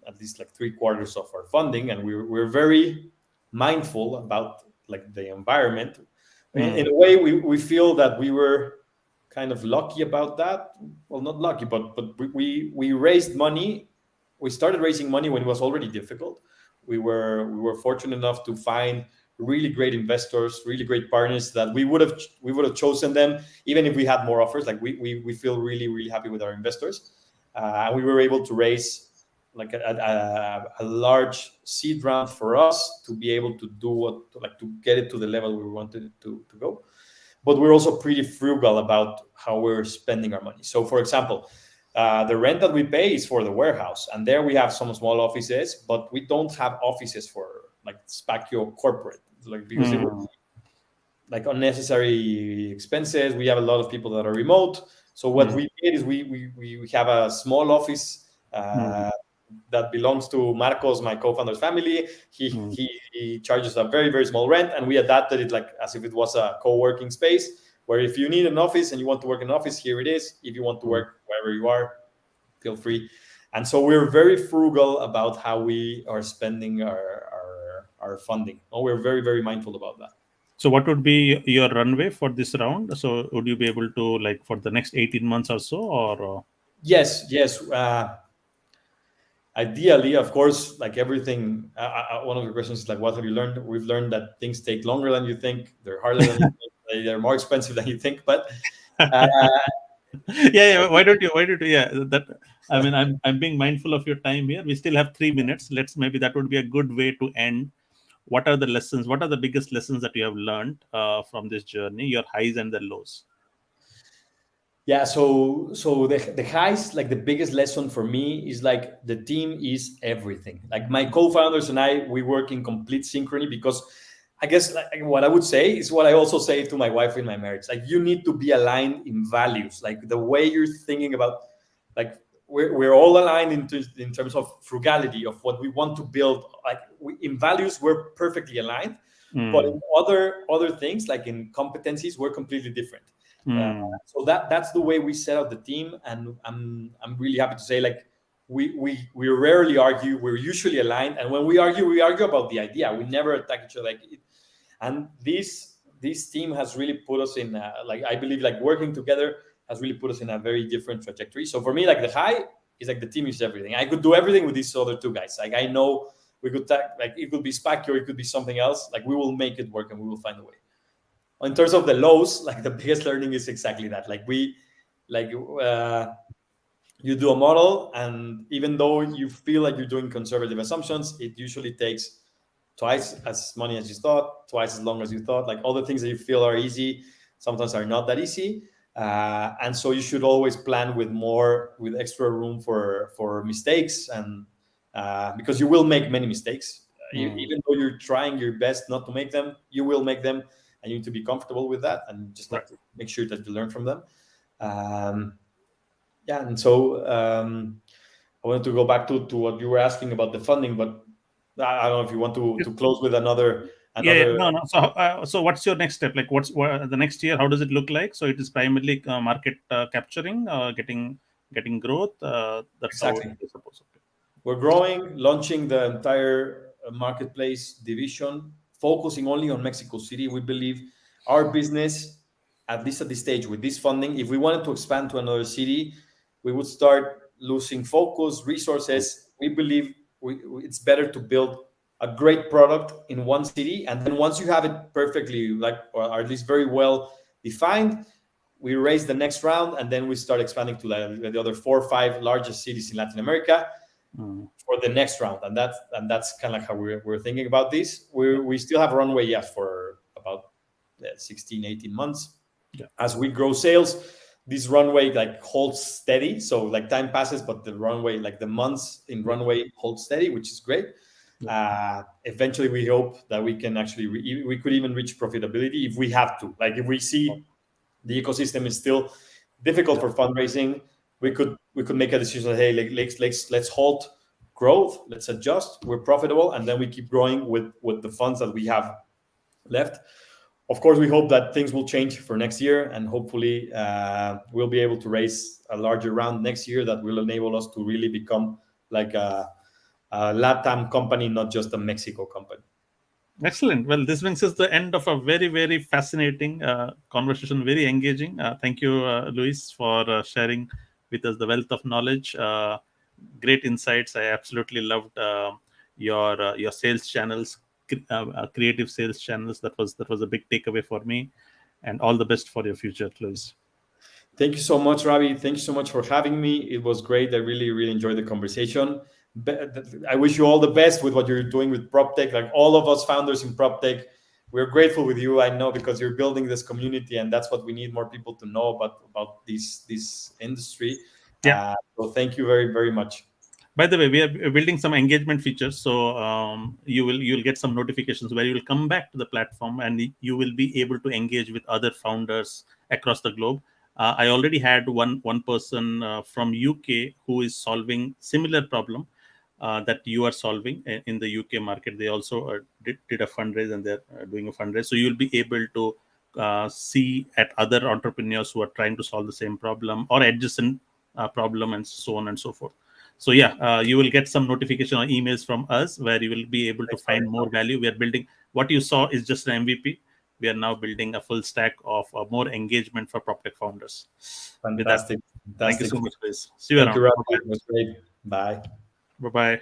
at least like 3/4 of our funding, and we're very mindful about like the environment. In a way, we feel that we were kind of lucky about that. Well, not lucky, but we raised money. We started raising money when it was already difficult. We were fortunate enough to find really great investors, really great partners that we would have chosen them even if we had more offers. Like we feel really happy with our investors, and we were able to raise like a large seed round for us to be able to do to get it to the level we wanted it to go. But we're also pretty frugal about how we're spending our money. So, for example, the rent that we pay is for the warehouse, and there we have some small offices, but we don't have offices for like Spakio corporate, like because it would like unnecessary expenses. We have a lot of people that are remote. So what we did is we have a small office that belongs to Marcos, my co-founder's family. He charges a very small rent, and we adapted it like as if it was a co-working space where if you need an office and you want to work in an office, here it is. If you want to work wherever you are, feel free. And so we're very frugal about how we are spending our funding. Oh, we're very mindful about that. So what would be your runway for this round? So would you be able to like for the next 18 months or so, or? Yes. Ideally, of course, like everything, one of the questions is like, what have you learned? We've learned that things take longer than you think. They're harder than you think. They're more expensive than you think. But Yeah. Why don't you? Yeah. That. I mean, I'm being mindful of your time here. We still have 3 minutes. Maybe that would be a good way to end. What are the lessons? What are the biggest lessons that you have learned from this journey? Your highs and the lows. Yeah, so the highs, like the biggest lesson for me is like the team is everything. Like my co-founders and I, we work in complete synchrony because I guess like what I would say is what I also say to my wife in my marriage. Like you need to be aligned in values, like the way you're thinking about, like we're all aligned in terms of frugality of what we want to build. Like in values, we're perfectly aligned, but in other things, like in competencies, we're completely different. So that's the way we set up the team, and I'm really happy to say like we rarely argue. We're usually aligned, and when we argue about the idea. We never attack each other. And this team has really put us in like I believe like working together has really put us in a very different trajectory. So for me, like the high is like the team is everything. I could do everything with these other two guys. Like I know we could like it could be Spakio, it could be something else. Like we will make it work, and we will find a way. In terms of the lows, like the biggest learning is exactly that. Like you do a model, and even though you feel like you're doing conservative assumptions, it usually takes twice as money as you thought, twice as long as you thought. Like all the things that you feel are easy, sometimes are not that easy. And so you should always plan with extra room for mistakes, and because you will make many mistakes. Even though you're trying your best not to make them, you will make them, and you need to be comfortable with that, and just Right. have to make sure that you learn from them. Um, yeah, and so I wanted to go back to what you were asking about the funding, but I don't know if you want to close with Yeah, another. no, no. So what's your next step? Like, what the next year? How does it look like? So it is primarily market capturing, getting growth. That's how it Exactly. is supposed to be. We're growing, launching the entire marketplace division, focusing only on Mexico City. We believe our business, at least at this stage, with this funding, if we wanted to expand to another city, we would start losing focus, resources. We believe it's better to build a great product in one city, and then once you have it perfectly, like, or at least very well defined, we raise the next round, and then we start expanding to the other 4 or 5 largest cities in Latin America for the next round. And that's kind of like how we're thinking about this. We still have runway, yes, for about 16, 18 months. Yeah. As we grow sales, this runway like holds steady. So like time passes, but the runway, like the months in runway, holds steady, which is great. Eventually, we hope that we can actually we could even reach profitability if we have to. Like if we see the ecosystem is still difficult for fundraising, we could make a decision. Hey, let's halt growth, let's adjust. We're profitable, and then we keep growing with the funds that we have left. Of course, we hope that things will change for next year, and hopefully we'll be able to raise a larger round next year that will enable us to really become like a LATAM company, not just a Mexico company. Excellent. Well, this brings us the end of a very, very fascinating conversation, very engaging. Thank you, Luis, for sharing with us the wealth of knowledge. Great insights. I absolutely loved your sales channels, creative sales channels. That was a big takeaway for me. And all the best for your future, Luis. Thank you so much, Ravi. Thank you so much for having me. It was great. I really, really enjoyed the conversation. I wish you all the best with what you're doing with PropTech. Like all of us founders in PropTech, we're grateful with you. I know, because you're building this community, and that's what we need more people to know about this industry. Yeah. So thank you very, very much. By the way, we are building some engagement features, so you'll get some notifications where you will come back to the platform and you will be able to engage with other founders across the globe. I already had one person from UK who is solving similar problem that you are solving in the UK market. They also did a fundraise, and they're doing a fundraise. So you'll be able to see at other entrepreneurs who are trying to solve the same problem or adjacent problem, and so on and so forth. So yeah, you will get some notification or emails from us where you will be able to Thanks, find Ravi. more value. We are building, what you saw is just an MVP. We are now building a full stack of more engagement for PropTech founders. With that, Fantastic. thank you Fantastic. so much, guys. See you Thank you, around. Ravi. Bye-bye. It was great. Bye. Bye-bye.